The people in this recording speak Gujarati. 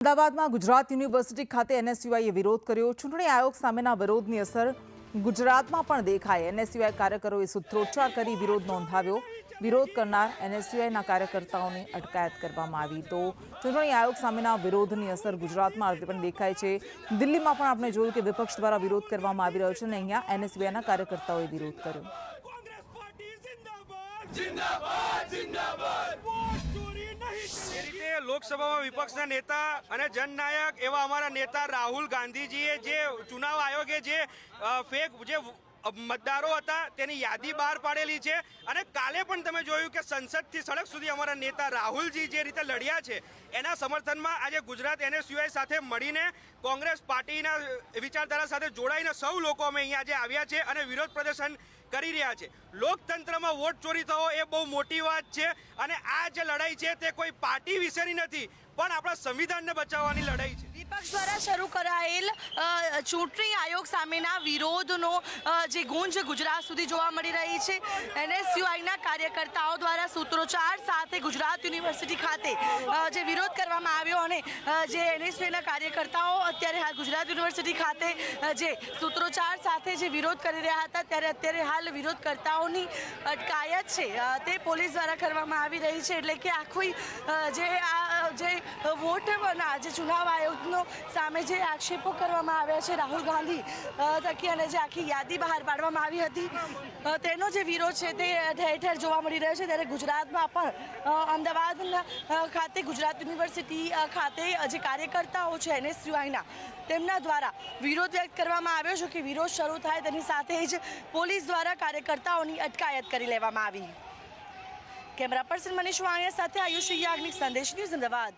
અમદાવાદમાં ગુજરાત યુનિવર્સિટી ખાતે એનએસયુઆઈએ વિરોધ કર્યો। ચૂંટણી આયોગ સામેના વિરોધની અસર ગુજરાતમાં પણ દેખાઈ। એનએસયુઆઈ કાર્યકરોએ સૂત્રોચ્ચાર કરી વિરોધ નોંધાવ્યો। વિરોધ કરનાર એનએસયુઆઈના કાર્યકર્તાઓની અટકાયત કરવામાં આવી। તો ચૂંટણી આયોગ સામેના વિરોધની અસર ગુજરાતમાં પણ દેખાય છે। દિલ્હીમાં પણ આપણે જોયું કે વિપક્ષ દ્વારા વિરોધ કરવામાં આવી રહ્યો છે અને અહીંયા એનએસયુઆઈના કાર્યકર્તાઓએ વિરોધ કર્યો। લોકસભામાં વિપક્ષના નેતા અને જનનાયક એવા અમારા નેતા રાહુલ ગાંધીજીએ જે ચુનાવ આયોગે જે ફેક જે મતદારો હતા તેની યાદી બહાર પાડેલી છે અને કાલે પણ તમે જોયું કે સંસદથી સડક સુધી અમારા નેતા રાહુલજી જે રીતે લડ્યા છે એના સમર્થનમાં આજે ગુજરાત એનએસયુઆઈ સાથે મળીને કોંગ્રેસ પાર્ટીના વિચારધારા સાથે જોડાઈને સૌ લોકો અમે અહીંયા આજે આવ્યા છે અને વિરોધ પ્રદર્શન કરી રહ્યા છે। લોકતંત્રમાં વોટ ચોરી થવો એ બહુ મોટી વાત છે અને આ જે લડાઈ છે તે કોઈ પાર્ટી વિશેની નથી પણ આપણા સંવિધાનને બચાવવાની લડાઈ છે। વિપક્ષ દ્વારા શરૂ કરાયેલ ચૂંટણી આયોગ સામેના વિરોધનો જે ગુંજ ગુજરાત સુધી જોવા મળી રહી છે। એનએસયુઆઈના કાર્યકર્તાઓ દ્વારા સૂત્રોચ્ચાર સાથે ગુજરાત યુનિવર્સિટી ખાતે જે વિરોધ કરવામાં આવ્યો અને જે એનએસયુઆઈના કાર્યકર્તાઓ અત્યારે હાલ ગુજરાત યુનિવર્સિટી ખાતે જે સૂત્રોચ્ચાર સાથે જે વિરોધ કરી રહ્યા હતા ત્યારે અત્યારે હાલ વિરોધકર્તાઓની અટકાયત છે તે પોલીસ દ્વારા કરવામાં આવી રહી છે। એટલે કે આખી જે વોટના જે ચુનાવ આયોગનો સામે જે આક્ષેપો કરવામાં આવ્યા છે રાહુલ ગાંધી થકી અને જે આખી યાદી બહાર પાડવામાં આવી હતી તેનો જે વિરોધ છે તે ઠેર ઠેર જોવા મળી રહ્યો છે। ત્યારે ગુજરાતમાં પણ અમદાવાદના ખાતે ગુજરાત યુનિવર્સિટી ખાતે જે કાર્યકર્તાઓ છે એનએસયુઆઈના તેમના દ્વારા વિરોધ વ્યક્ત કરવામાં આવ્યો છે કે વિરોધ શરૂ થાય તેની સાથે જ પોલીસ દ્વારા કાર્યકર્તાઓની અટકાયત કરી લેવામાં આવી। કેમેરા પર્સન મનીષ વાણિયા સાથે આયુષ યાજ્ઞિક, સંદેશ ન્યૂઝ, અમદાવાદ।